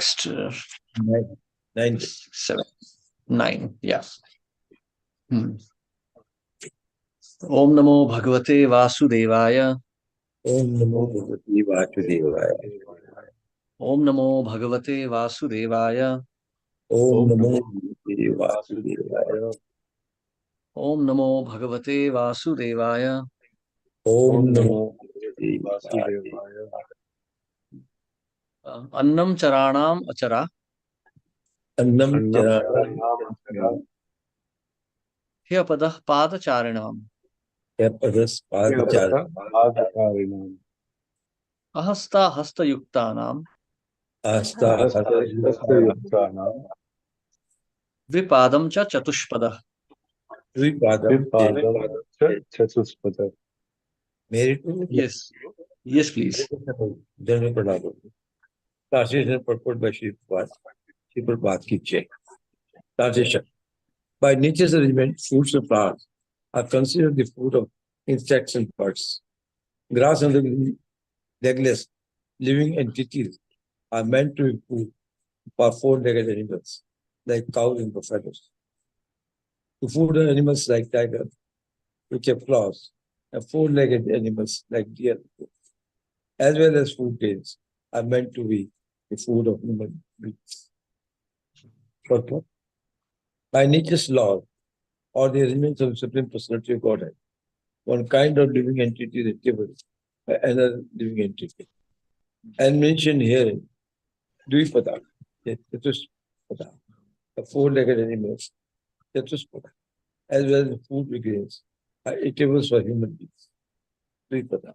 next Nine. Nine. 7, 9. Yeah. Om Namo Bhagavate Vasudevaya. Om Namo Bhagavate Vasudevaya. Om Namo Bhagavate Vasudevaya. Om Namo Bhagavate Vasudevaya. Om Namo Bhagavate Vasudevaya. Om Namo Bhagavate Vasudevaya. Annam Charanam Achara. Annam Charanam Hyapadah Padacharinam. Yapadas Padacharanam Ahasta Hasta Yuktanam. Asta Hastayuktanam Vipadam Cha Chatushpadah. Vipadam Vipadam Chatuspada. Merit. Yes. Yes, please. General Pradhan. Translation purport by Shri Prabhat ki Jai. Translation. By nature's arrangement, fruits and plants are considered the food of insects and birds. Grass and the legless living entities are meant to be food for four-legged animals, like cows and buffaloes. To food animals like tiger, which have claws, and four-legged animals like deer, as well as food grains, are meant to be the food of human beings. Purport. By nature's law, or the arrangements of the Supreme Personality of Godhead, one kind of living entity is given by another living entity. And mentioned here, Dvipada, Chatuspada, the four-legged animals, Chatuspada, as well as the food we grains, are eatables for human beings. Dvipada.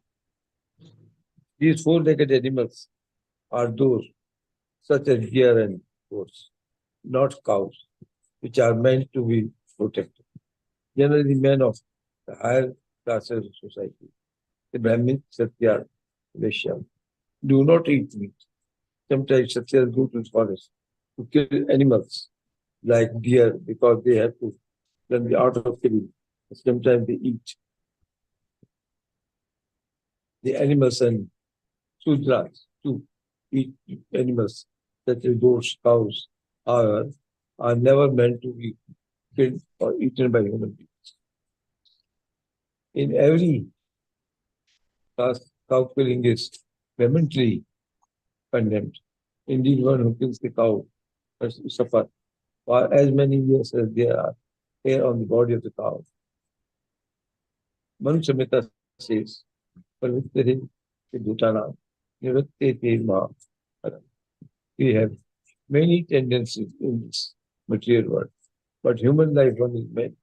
These four-legged animals are those such as deer and goats, not cows, which are meant to be protected. Generally, men of the higher classes of society, the Brahmin, Satya, Vaishya, do not eat meat. Sometimes Satyas go to the forest to kill animals like deer because they have to learn the art of killing. Sometimes they eat the animals, and Sudras too eat animals such as goats, cows, however, are never meant to be killed or eaten by human beings. In every caste, cow killing is vehemently condemned. Indeed, one who kills the cow has to suffer for as many years as there are hair on the body of the cow. Manu Samhita says, Pavitri Bhutana, Niratte Ma. We have many tendencies in this material world, but human life one is meant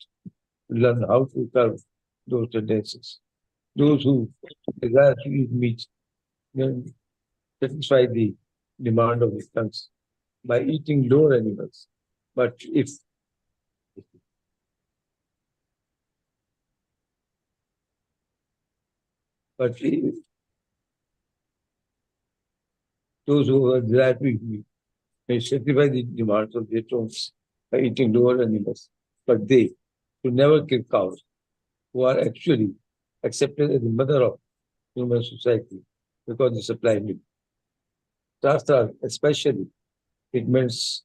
to learn how to curb those tendencies. Those who desire to eat meat can satisfy the demand of the tongues by eating lower animals. But if those who desire to eat meat may satisfy the demands of their tongues by eating lower animals, but they should never kill cows, who are actually accepted as the mother of human society because they supply milk. Shastra, especially, it means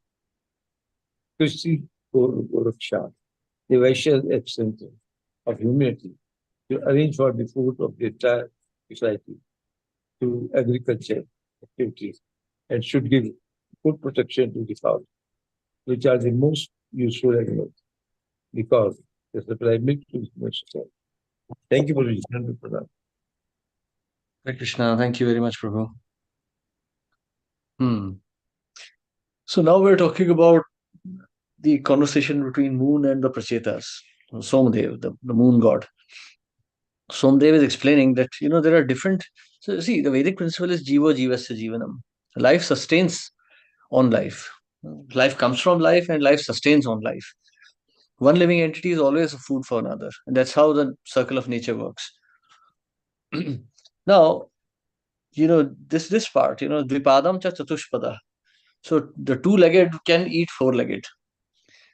Kristi Goraksha, the Vaishya essence of humanity, to arrange for the food of the entire society through agriculture activities and should give food protection to the cows, which are the most useful animals because they supply milk to the human society. Thank you for listening to the Hare Krishna. Thank you very much, Prabhu. So now we're talking about the conversation between moon and the Prachetas. Somdev, the moon god. Somdev is explaining that, there are different. So, see, the Vedic principle is Jiva Jivasya Jivanam. Life sustains on life. Life comes from life and life sustains on life. One living entity is always a food for another. And that's how the circle of nature works. Now, this part, Dvipadam cha Chatushpada. So the two-legged can eat four-legged.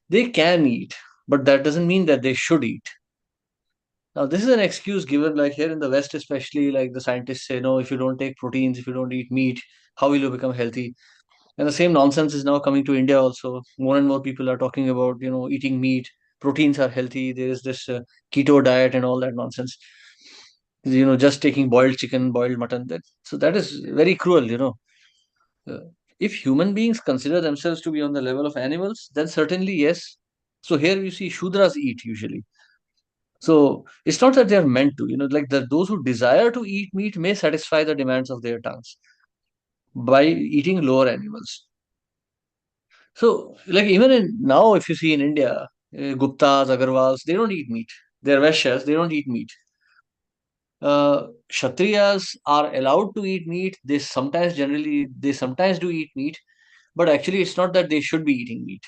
They can eat, but that doesn't mean that they should eat. Now, this is an excuse given, like here in the West, especially, like the scientists say, no, if you don't take proteins, if you don't eat meat, how will you become healthy? And the same nonsense is now coming to India also. More and more people are talking about, eating meat. Proteins are healthy. There is this keto diet and all that nonsense. Just taking boiled chicken, boiled mutton. So that is very cruel. Uh, if human beings consider themselves to be on the level of animals, then certainly yes. So here you see Shudras eat usually. So it's not that they are meant to, like those who desire to eat meat may satisfy the demands of their tongues by eating lower animals. So, like even in now, if you see in India, Guptas, Agarwals, they don't eat meat. They're Vaishyas, they don't eat meat. Kshatriyas are allowed to eat meat. They sometimes do eat meat, but actually, it's not that they should be eating meat.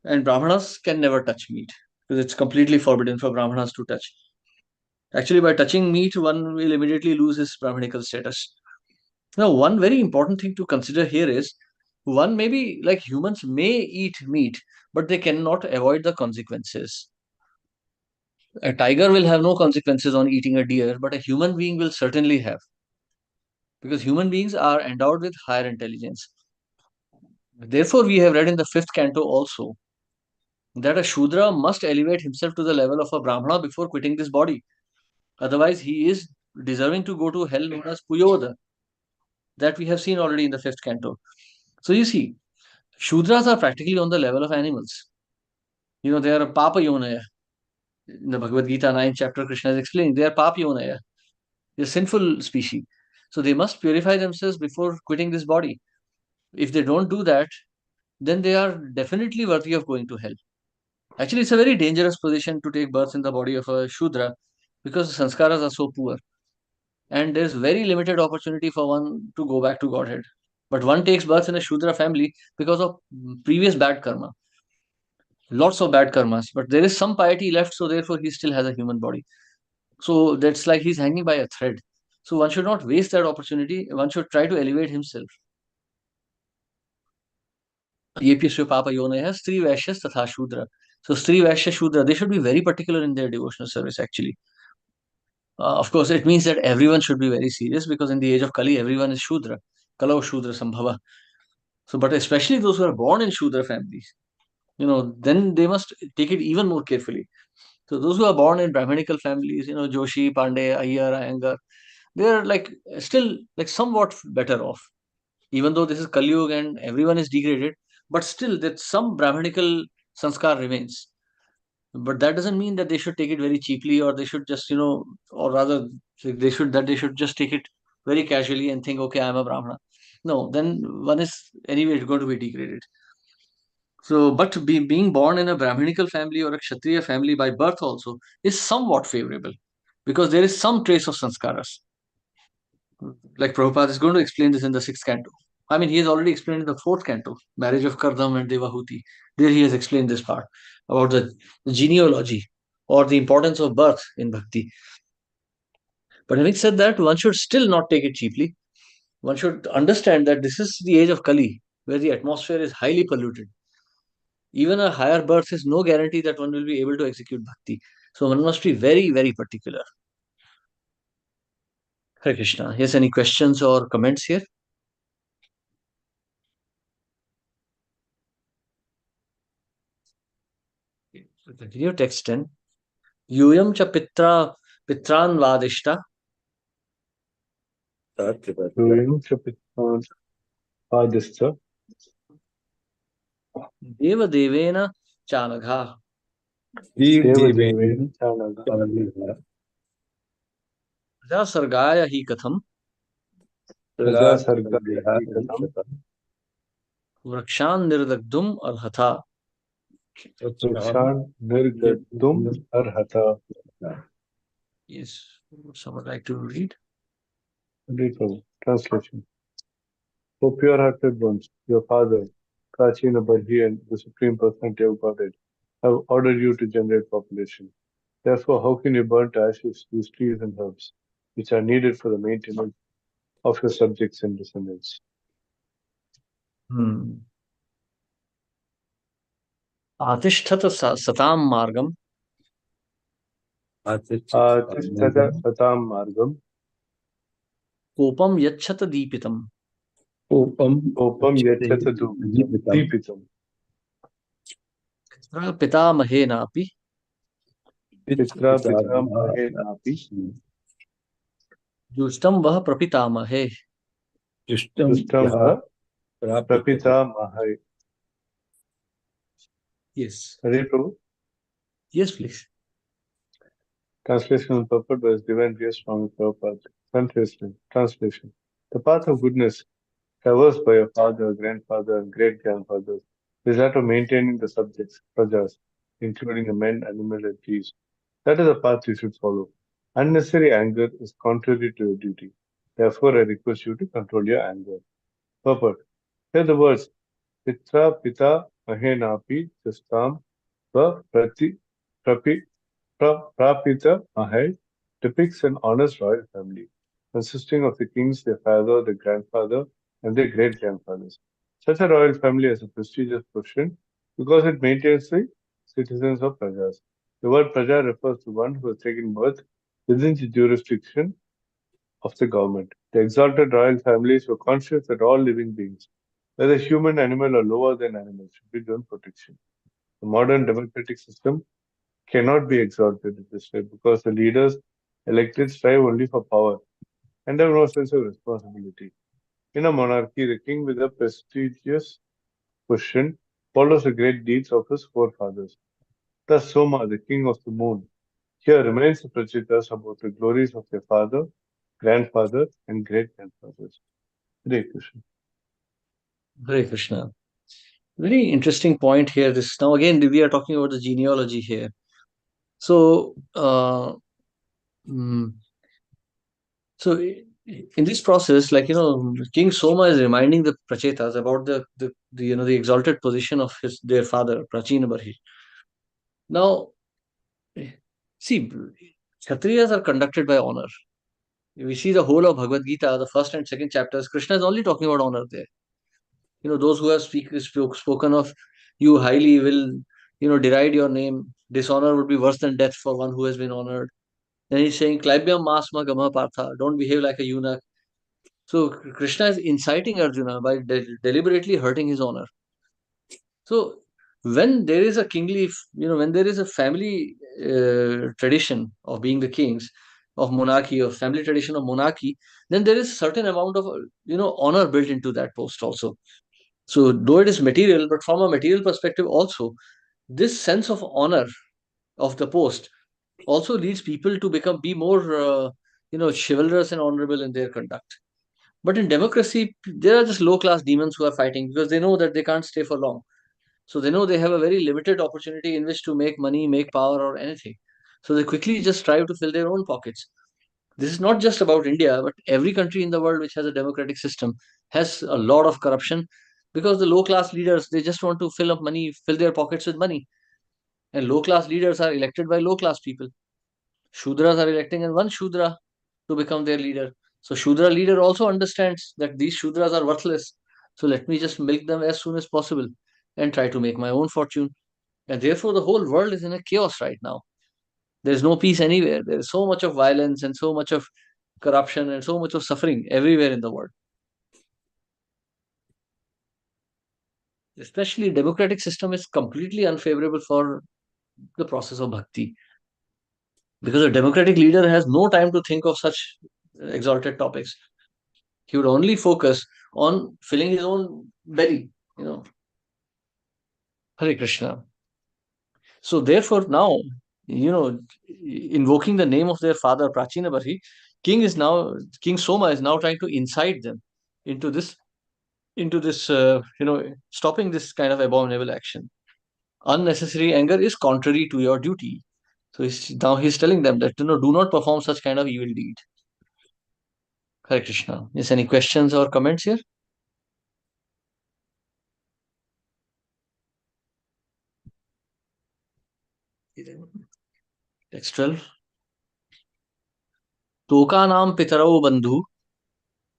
And Brahmanas can never touch meat because it's completely forbidden for Brahmanas to touch. Actually, by touching meat, one will immediately lose his Brahmanical status. Now, one very important thing to consider here is one maybe like humans may eat meat, but they cannot avoid the consequences. A tiger will have no consequences on eating a deer, but a human being will certainly have because human beings are endowed with higher intelligence. Therefore, we have read in the fifth canto also that a Shudra must elevate himself to the level of a Brahmana before quitting this body. Otherwise, he is deserving to go to hell known as Puyoda. That we have seen already in the fifth canto. So you see, Shudras are practically on the level of animals. They are a Papa Yonaya. In the Bhagavad Gita 9th chapter, Krishna is explaining they are Papa Yonaya. They're sinful species. So they must purify themselves before quitting this body. If they don't do that, then they are definitely worthy of going to hell. Actually, it's a very dangerous position to take birth in the body of a Shudra because the sanskaras are so poor. And there's very limited opportunity for one to go back to Godhead. But one takes birth in a Shudra family because of previous bad karma. Lots of bad karmas, but there is some piety left, so therefore he still has a human body. So that's like he's hanging by a thread. So one should not waste that opportunity. One should try to elevate himself. Yepyasya Papa Yona has three Vaishyas Tatha Shudra. So three Vaishya Shudra, they should be very particular in their devotional service actually. Of course, it means that everyone should be very serious because in the age of Kali, everyone is Shudra. Kalau Shudra Sambhava. So, but especially those who are born in Shudra families, then they must take it even more carefully. So those who are born in Brahmanical families, Joshi, Pandey, Iyer, Iyengar, they are like still like somewhat better off. Even though this is Kali Yuga and everyone is degraded, but still that some Brahmanical sanskar remains. But that doesn't mean that they should take it very cheaply or they should just, or rather they should just take it very casually and think, okay, I'm a Brahmana. No, then one is anyway going to be degraded. So, but being born in a Brahminical family or a Kshatriya family by birth also is somewhat favorable because there is some trace of sanskaras. Like Prabhupada is going to explain this in the sixth canto. I mean, he has already explained in the fourth canto, marriage of Kardam and Devahuti. There he has explained this part about the genealogy or the importance of birth in bhakti. But having said that, one should still not take it cheaply. One should understand that this is the age of Kali, where the atmosphere is highly polluted. Even a higher birth is no guarantee that one will be able to execute bhakti. So one must be very, very particular. Hare Krishna. Yes, any questions or comments here? Continue text 10. Yuyam cha pitran vadishta Doing Chapitan Adistha, deva devena chanagha Dev Deva Deven Devin, Chanaga, praja sargaya hi katham Raja Sarga, Katham, vrakshan nirdagdum arhatha. Rukshan, Nirgadum, Arhata. Yes, someone like to read? Translation. O pure-hearted ones, your father, Prachina Badhi and the Supreme Personality of Godhead have ordered you to generate population. Therefore, how can you burn to ashes these trees and herbs, which are needed for the maintenance of your subjects and descendants? Atishthata satam margam Tisthata Satam Margam, kopam yachata deepitam Opam yachata Deepitam. पितामहेनापि Pitra Pitam Ahenapi. जुष्टं वः प्रपितामहे. Dustam Yaha Prapita Mahai. Yes. Hare Prabhu. Yes, please. Translation and purport by His Divine Grace Swami Prabhupada. Translation. The path of goodness traversed by your father, grandfather, and great grandfathers is that of maintaining the subjects, prajas, including the men, animals, and trees. That is the path you should follow. Unnecessary anger is contrary to your duty. Therefore, I request you to control your anger. Purport. Hear the words Pitra Pita Mahenapi Jastam Va Prati Prapi Prapita Mahai depicts an honest royal family consisting of the kings, their father, their grandfather, and their great grandfathers. Such a royal family has a prestigious position because it maintains the citizens of Prajas. The word Praja refers to one who has taken birth within the jurisdiction of the government. The exalted royal families were conscious that all living beings, whether human, animal, or lower than animals, should be given protection. The modern democratic system cannot be exalted in this way because the leaders elected strive only for power and have no sense of responsibility. In a monarchy, the king with a prestigious position follows the great deeds of his forefathers. Thus, Soma, the king of the moon, here reminds the Prachitas about the glories of their father, grandfather, and great grandfathers. Hare Krishna. Hare Krishna. Very interesting point here. This now again we are talking about the genealogy here. So, mm, so in this process, like King Soma is reminding the Prachetas about the exalted position of their father Prachina Barhi. Now, see, Kshatriyas are conducted by honor. We see the whole of Bhagavad Gita, the first and second chapters. Krishna is only talking about honor there. Those who have spoken of you highly will deride your name. Dishonor would be worse than death for one who has been honored. Then he's saying Klaibyam Masma Gama Partha, don't behave like a eunuch. So Krishna is inciting Arjuna by deliberately hurting his honor. So when there is a kingly, when there is a family tradition of being the kings, of monarchy, of family tradition of monarchy, then there is certain amount of honor built into that post also. So though it is material, but from a material perspective also, this sense of honor of the post also leads people to be more chivalrous and honorable in their conduct. But in democracy, there are just low class demons who are fighting because they know that they can't stay for long. So they know they have a very limited opportunity in which to make money, make power, or anything. So they quickly just strive to fill their own pockets. This is not just about India, but every country in the world which has a democratic system has a lot of corruption because the low class leaders, they just want to fill up money, fill their pockets with money. And low class leaders are elected by low class people. Shudras are electing and one Shudra to become their leader. So Shudra leader also understands that these Shudras are worthless. So let me just milk them as soon as possible and try to make my own fortune. And therefore, the whole world is in a chaos right now. There is no peace anywhere. There is so much of violence and so much of corruption and so much of suffering everywhere in the world. Especially democratic system is completely unfavorable for the process of bhakti because a democratic leader has no time to think of such exalted topics. He would only focus on filling his own belly, Hare Krishna. So therefore now, invoking the name of their father Prachina Barhi, King Soma is now trying to incite them into this stopping this kind of abominable action. Unnecessary anger is contrary to your duty. So now he's telling them that do not perform such kind of evil deed. Hare Krishna. Is any questions or comments here? Text 12. तोकानां पितरौ बन्धु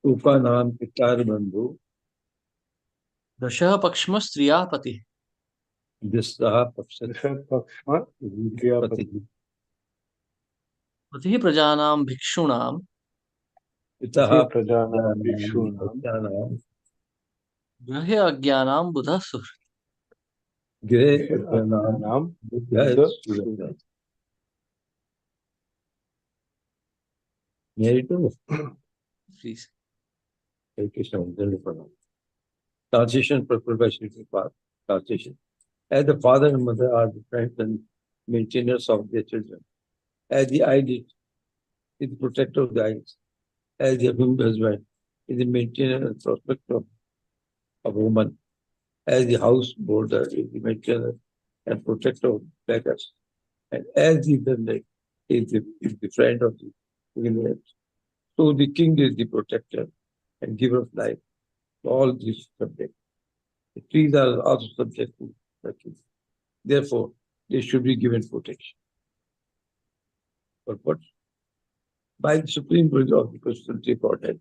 Uka naam pitar bandhu दशः पक्ष्मस्त्रियाः पतिः distaha pakshat Rishabh Pakshma, Priyapati. pati पतिः प्रजानां भिक्षूणां itaha Prajana prajanam Bhikshunam bhaktanam Grahe Ajnanam Buddha Sur. Gre Nam Buddha Buddha Sura. Mary too. Please. Hare Krishna, Vandana Pranam. Transition preferred by Sri Prabhupada. Transition. As the father and mother are the friends and maintainers of their children, as the eyelid is the protector of the eyes, as the husband is the maintainer and protector of woman, as the house boarder is the maintainer and protector of beggars, and as the landlord is the friend of the ignorant. So the king is the protector and giver of life to all these subjects. The trees are also subject to the king. Therefore, they should be given protection. But what? By the Supreme Court of the Constitutional Court,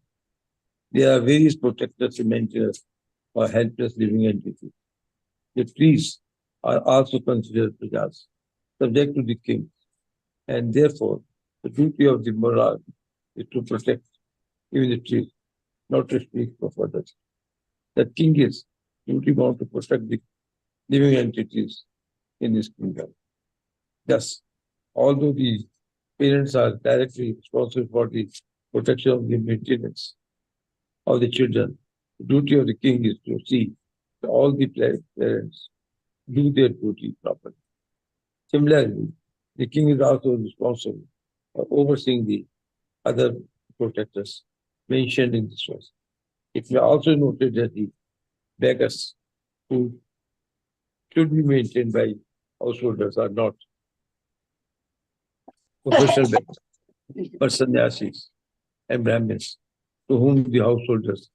there are various protectors and maintainers for helpless living entities. The trees are also considered prajas, subject to the king, and therefore the duty of the monarch is to protect even the trees, not to speak of others. The king is duty bound to protect the living entities in his kingdom. Thus, although the parents are directly responsible for the protection of the maintenance of the children, the duty of the king is to see that all the parents do their duty properly. Similarly, the king is also responsible for overseeing the other protectors mentioned in this verse. It may also noted that the beggars who should be maintained by householders are not professional beggars, but sannyasis and Brahmins to whom the householders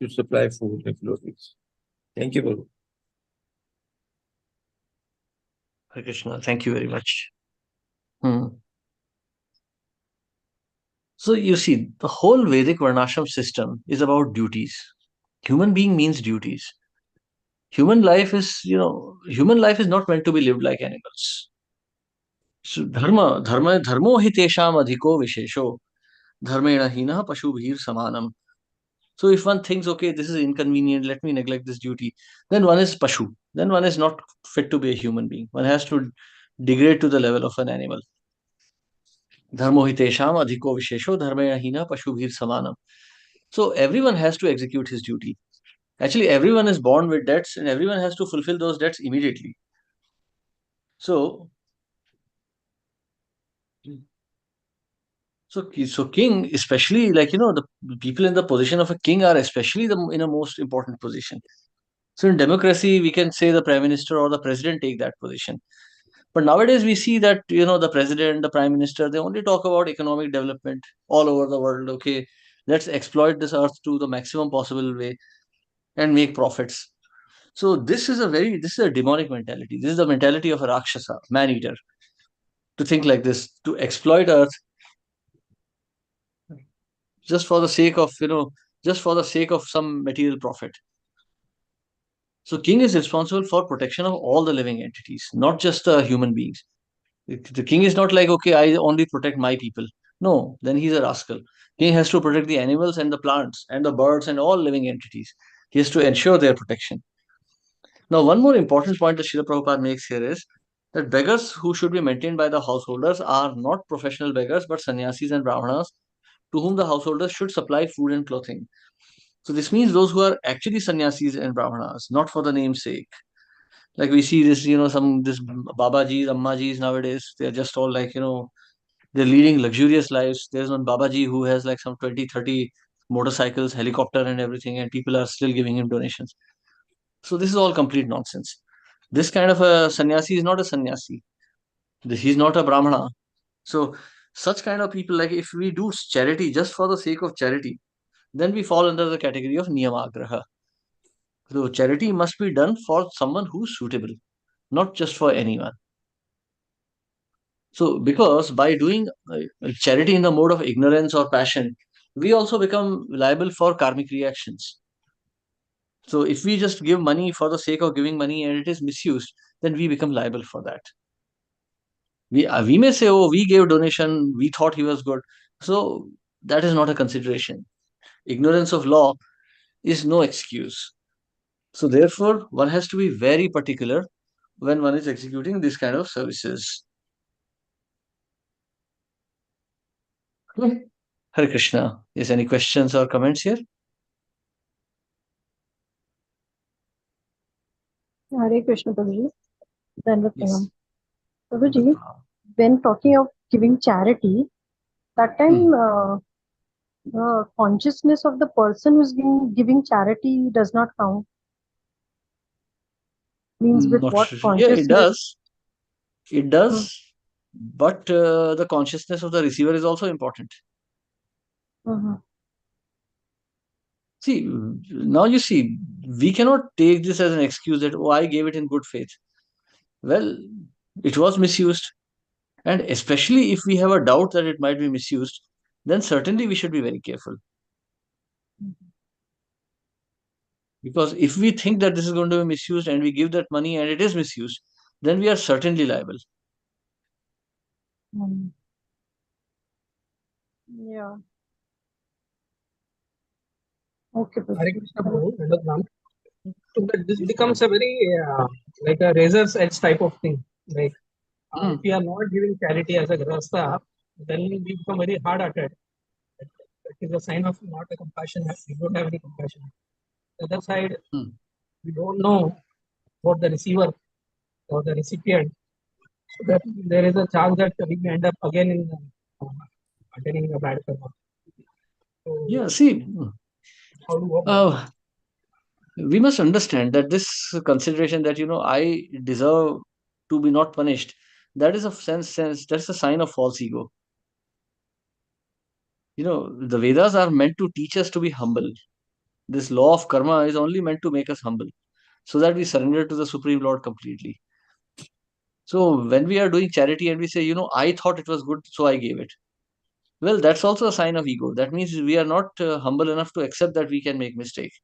should supply food and clothing. Thank you, Guru. Hare Krishna. Thank you very much. So you see, the whole Vedic Varnashram system is about duties. Human being means duties. Human life is not meant to be lived like animals. So dharmo hi tesham adhiko vishesho, dharmena hina pashubhir samanam. So if one thinks, okay, this is inconvenient, let me neglect this duty, then one is pashu. Then one is not fit to be a human being. One has to degrade to the level of an animal. Dharmo hi tesham adhiko vishesho, dharmena hina pashubhir samanam. So everyone has to execute his duty. Actually, everyone is born with debts and everyone has to fulfill those debts immediately. So, so king, especially the people in the position of a king are especially in a most important position. So in democracy, we can say the prime minister or the president take that position. But nowadays we see that the president, the prime minister, they only talk about economic development all over the world. Okay, let's exploit this earth to the maximum possible way and make profits. So this is a demonic mentality. This is the mentality of a Rakshasa, man eater, to think like this, to exploit earth just for the sake of, just for the sake of some material profit. So king is responsible for protection of all the living entities, not just the human beings. The king is not like, okay, I only protect my people. No, then he's a rascal. King has to protect the animals and the plants and the birds and all living entities. He has to ensure their protection. Now, one more important point that Srila Prabhupada makes here is that beggars who should be maintained by the householders are not professional beggars but sannyasis and brahmanas to whom the householders should supply food and clothing. So this means those who are actually sannyasis and brahmanas, not for the name's sake. Like we see this, this Babajis, Ammajis nowadays, they're just all like, they're leading luxurious lives. There's one Babaji who has like some 20, 30 motorcycles, helicopter and everything, and people are still giving him donations. So this is all complete nonsense. This kind of a sannyasi is not a sannyasi. He's not a brahmana. So such kind of people, like if we do charity just for the sake of charity, then we fall under the category of niyamagraha. So charity must be done for someone who's suitable, not just for anyone. So because by doing charity in the mode of ignorance or passion, we also become liable for karmic reactions. So if we just give money for the sake of giving money and it is misused, then we become liable for that. We may say, oh, we gave donation, we thought he was good. So that is not a consideration. Ignorance of law is no excuse. So therefore, one has to be very particular when one is executing this kind of services. Okay. Hare Krishna. Is any questions or comments here? Hare Krishna, Prabhuji. Yes. Prabhuji, when talking of giving charity, that time the consciousness of the person who's giving charity does not count. Means with Not what sure. Yeah, it consciousness? does. It does. But the consciousness of the receiver is also important. Mhm. See, now you see, we cannot take this as an excuse that, oh, I gave it in good faith. Well, it was misused. And especially if we have a doubt that it might be misused, then certainly we should be very careful. Because if we think that this is going to be misused and we give that money and it is misused, then we are certainly liable. Yeah. Okay, Hare Prabhuji. Krishna Prabhu, Nandagram. So that this becomes a very like a razor's edge type of thing. Like if we are not giving charity as a grasta, then we become very hard-hearted. That is a sign of not a compassion. We don't have any compassion. The other side, we don't know what the receiver or the recipient. So that there is a chance that we may end up again in attaining a bad karma. So Yeah, see, how do you we must understand that this consideration that, I deserve to be not punished, that is a sense that's a sign of false ego. The Vedas are meant to teach us to be humble. This law of karma is only meant to make us humble so that we surrender to the Supreme Lord completely. So when we are doing charity and we say, I thought it was good, so I gave it. Well, that's also a sign of ego. That means we are not humble enough to accept that we can make mistakes.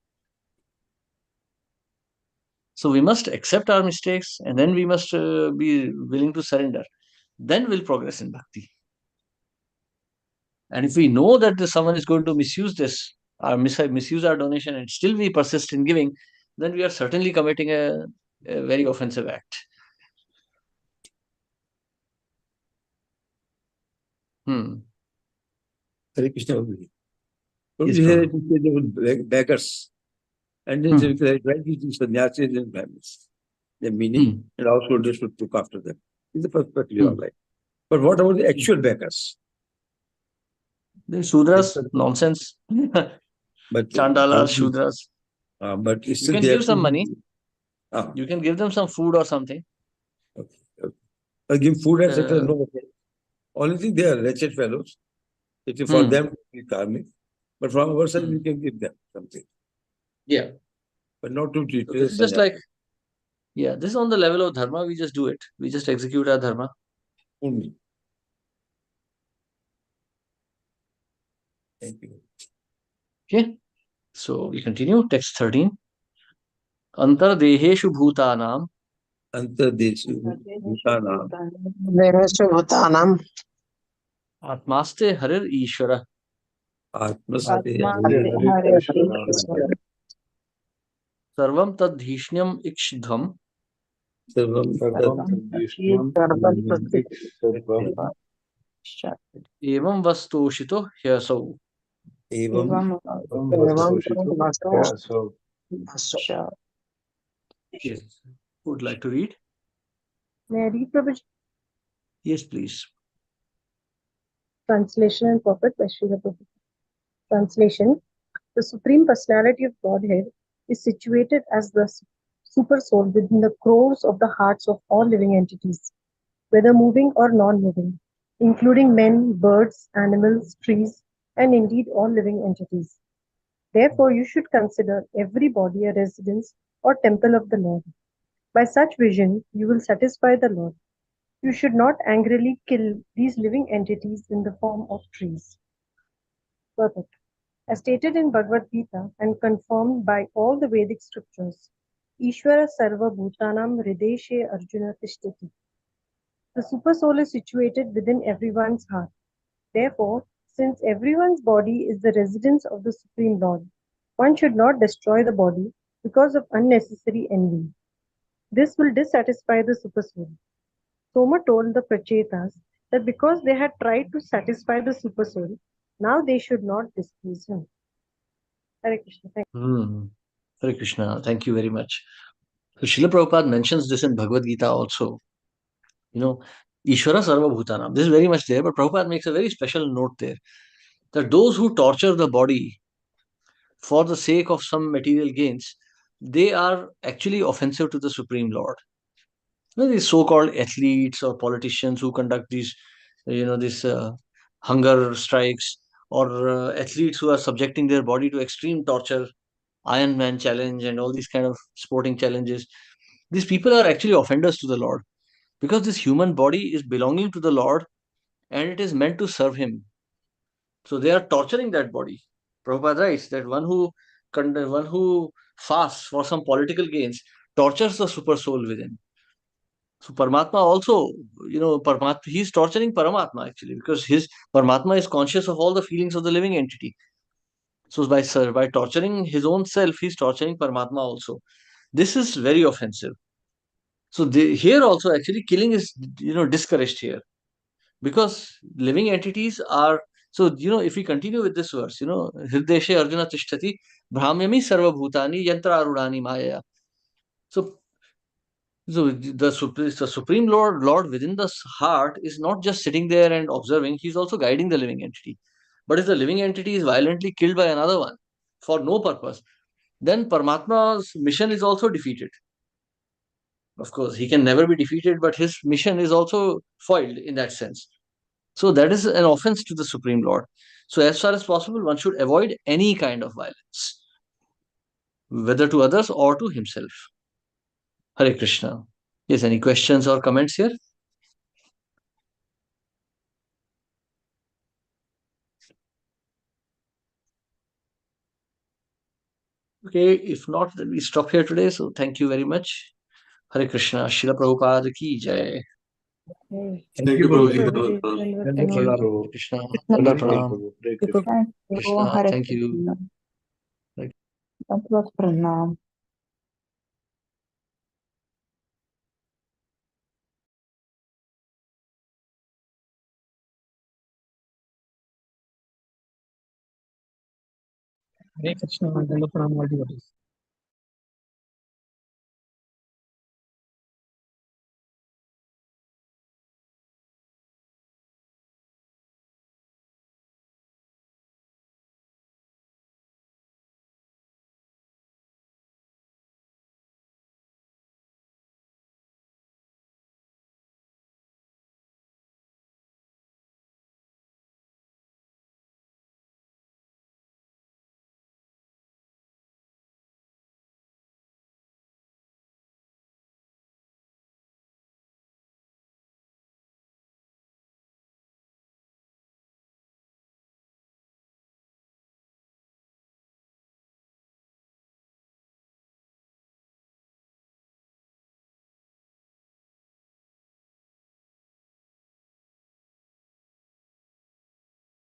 So we must accept our mistakes and then we must be willing to surrender. Then we'll progress in bhakti. And if we know that someone is going to misuse this, or misuse our donation, and still we persist in giving, then we are certainly committing a very offensive act. Hare Krishna Prabhuji. Yes, Prabhuji said Prabhu. they were beggars. And then they said, right, it is sannyasis and brahmins. The meaning, and householders should look after them. Is the perspective of life. But what about the actual beggars? The Shudras, nonsense. But Chandalas, Shudras. But You can give some money. Ah. You can give them some food or something. Okay. Give food, etc. No. Only thing they are wretched fellows. It is for them to be karmic. But from our side, we can give them something. Yeah. But not to treat This is just like, this is on the level of dharma. We just do it. We just execute our dharma. Only. Thank you. Okay. So we continue. Text 13. Antardeheshu bhutanam. Antardeshu bhutanam. Bhutanam. Atmaste harir Ishvara. Atmaste Sarvam tadhishnyam ikshidham. Sarvam Evam vastoshito hyasau. Yes. Would like to read? May I read, Prabhuji? Yes, please. Translation and Prophet by Srila Prabhupada. Translation. The Supreme Personality of Godhead is situated as the super soul within the crores of the hearts of all living entities, whether moving or non-moving, including men, birds, animals, trees, and indeed all living entities. Therefore, you should consider every body a residence or temple of the Lord. By such vision, you will satisfy the Lord. You should not angrily kill these living entities in the form of trees. Perfect. As stated in Bhagavad Gita and confirmed by all the Vedic scriptures, Ishvara Sarva Bhutanam Hrideshe Arjuna Tishtati. The super soul is situated within everyone's heart. Therefore, since everyone's body is the residence of the Supreme Lord, one should not destroy the body because of unnecessary envy. This will dissatisfy the supersoul. Soma told the Prachetas that because they had tried to satisfy the supersoul, now they should not displease him. Hare Krishna. Thank Hmm. Hare Krishna. Thank you very much. So Srila Prabhupada mentions this in Bhagavad Gita also. You know, Ishvara Sarva Bhutanam. This is very much there, but Prabhupada makes a very special note there that those who torture the body for the sake of some material gains, they are actually offensive to the Supreme Lord. These so-called athletes or politicians who conduct these, this hunger strikes, or athletes who are subjecting their body to extreme torture, Iron Man challenge, and all these kind of sporting challenges. These people are actually offenders to the Lord because this human body is belonging to the Lord and it is meant to serve Him. So they are torturing that body. Prabhupada writes that one who fasts for some political gains tortures the super soul within. So Paramatma also, Paramatma, he's torturing Paramatma actually because his Paramatma is conscious of all the feelings of the living entity. So by torturing his own self, he's torturing Paramatma also. This is very offensive. So here also actually killing is discouraged here because living entities are. So if we continue with this verse, Hrideshe Arjuna Tishtati Brahmyami Sarva Bhutani Yantra Arudani Maya. So the Supreme Lord within the heart is not just sitting there and observing, he's also guiding the living entity. But if the living entity is violently killed by another one for no purpose, then Paramatma's mission is also defeated. Of course, he can never be defeated, but his mission is also foiled in that sense. So that is an offense to the Supreme Lord. So as far as possible, one should avoid any kind of violence, whether to others or to himself. Hare Krishna. Yes, any questions or comments here? Okay, if not, then we stop here today. So thank you very much. Hare Krishna. Srila Prabhupada ki jai. you. Thank you, Prabhuji. Dandavat Thank Pranam. you. Prabhu. Krishna. Hare Danda Krishna, Pranam. Prabhu. Hare Krishna. Thank you. Krishna. Hare Thank you. Krishna. Dandavat Pranam. Hare Krishna, Dandavat Pranam, all devotees.